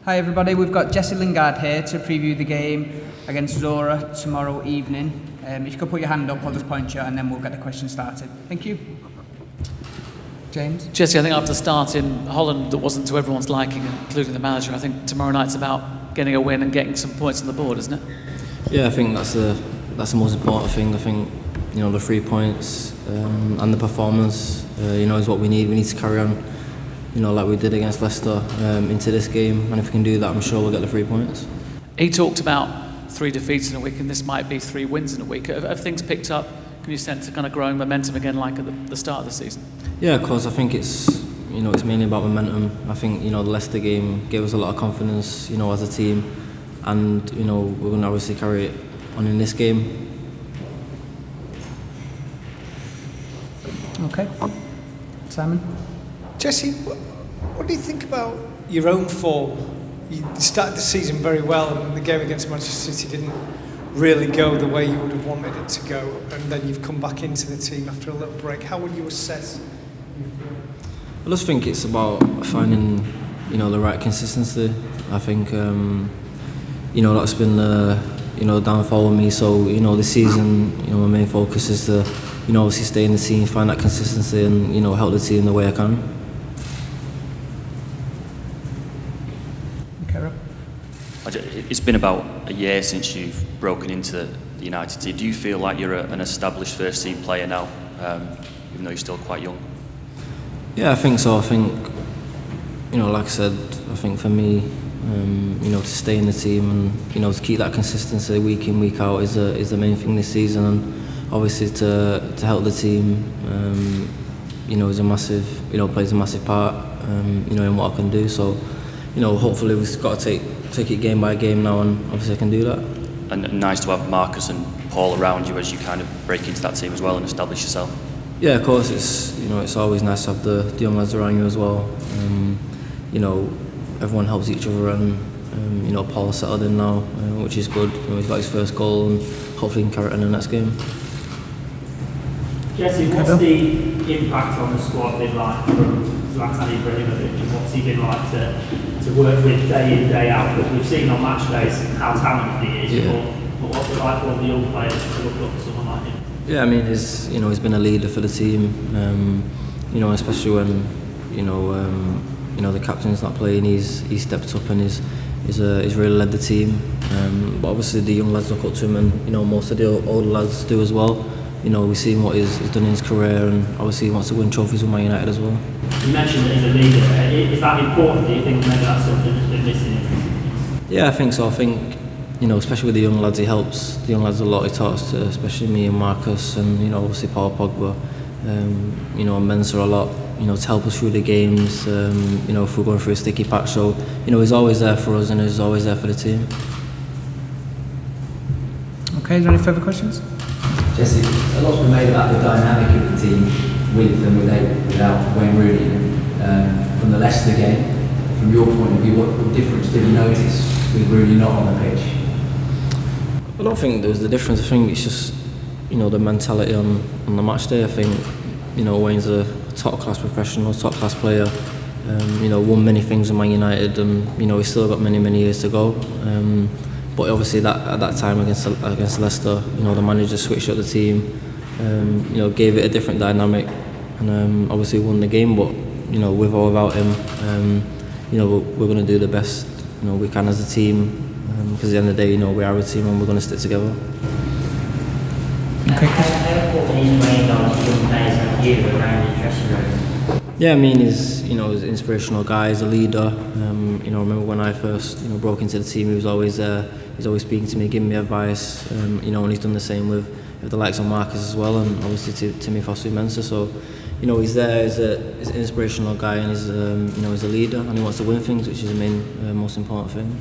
Hi everybody, we've got Jesse Lingard here to preview the game against Zorya tomorrow evening. If you could put your hand up, I'll just point you and then we'll get the question started. Thank you. James? Jesse, I think after starting Holland that wasn't to everyone's liking, including the manager, I think tomorrow night's about getting a win and getting some points on the board, isn't it? Yeah, I think that's the most important thing. I think the 3 points and the performance is what we need. We need to carry on like we did against Leicester into this game, and if we can do that, I'm sure we'll get the 3 points. He talked about 3 defeats in a week, and this might be 3 wins in a week. Have things picked up? Can you sense a kind of growing momentum again, like at the start of the season? Yeah, of course. I think it's mainly about momentum. I think the Leicester game gave us a lot of confidence, as a team, and we're going to obviously carry it on in this game. Okay, Simon. Jesse, what do you think about your own form? You started the season very well, and the game against Manchester City didn't really go the way you would have wanted it to go, and then you've come back into the team after a little break. How would you assess? I just think it's about finding the right consistency. I think that's been the downfall with me. So this season my main focus is to obviously stay in the team, find that consistency, and help the team the way I can. It's been about a year since you've broken into the United team. Do you feel like you're an established first team player now, even though you're still quite young? Yeah, I think so. I think like I said, I think for me to stay in the team and to keep that consistency week in, week out is the main thing this season, and obviously to help the team is a massive plays a massive part in what I can do. So hopefully we've got to take it game by game now, and obviously I can do that. And nice to have Marcus and Paul around you as you kind of break into that team as well and establish yourself. Yeah, of course, it's always nice to have the young lads around you as well. Everyone helps each other, and Paul's settled in now, which is good. He's got his first goal, and hopefully he can carry it in the next game. Jesse, what's the impact on the squad been like from Zlatan Ibrahimovic, and what's he been like to work with day in, day out? Because we've seen on match days how talented he is, yeah. But what's it like for all the young players to look up to someone like him? Yeah, I mean, he's been a leader for the team, especially when the captain's not playing. He's stepped up and he's really led the team. But obviously the young lads look up to him, and most of the older lads do as well. We've seen what he's done in his career, and obviously he wants to win trophies with Man United as well. You mentioned that he's a leader there. Is that important? Do you think maybe that's something that's been missing? Yeah, I think so. I think especially with the young lads, he helps the young lads a lot. He talks to especially me and Marcus, and obviously Paul Pogba, and Mensah a lot. To help us through the games. If we're going through a sticky patch, so he's always there for us, and he's always there for the team. Okay, is there any further questions? Jesse, a lot's been made about the dynamic of the team with and without Wayne Rooney. From the Leicester game, from your point of view, what difference did you notice with Rooney not on the pitch? I don't think there was the difference. I think it's just the mentality on the match day. I think Wayne's a top class professional, top class player. Won many things with Man United, and he's still got many years to go. But obviously at that time against Leicester, the manager switched up the team, gave it a different dynamic, and obviously won the game. But with or without him, we're going to do the best we can as a team, because at the end of the day, we are a team and we're going to stick together. Yeah, I mean, he's an inspirational guy. He's a leader. I remember when I first broke into the team, he was always there. He's always speaking to me, giving me advice. And he's done the same with the likes of Marcus as well, and obviously Timmy Fosu-Mensah. So he's there. He's an inspirational guy, and he's a leader, and he wants to win things, which is the main most important thing.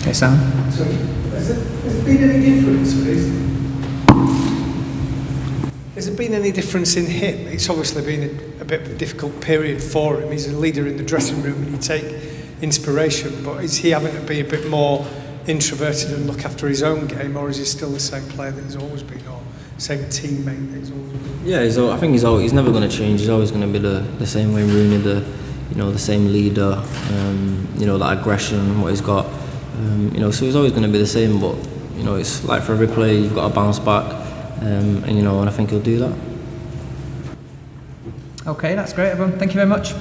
Okay, Sam. So, has there been any difference with this? Has there been any difference in him? It's obviously been a bit of a difficult period for him. He's a leader in the dressing room and you take inspiration, but is he having to be a bit more introverted and look after his own game, or is he still the same player that he's always been, or same teammate that he's always been? Yeah, I think he's never going to change. He's always going to be the same Wayne Rooney, the you know, the same leader, you know, that aggression, what he's got. You know, so he's always going to be the same, but you know, it's like for every player you've got to bounce back, and you know, and I think he'll do that. Okay, that's great, everyone. Thank you very much.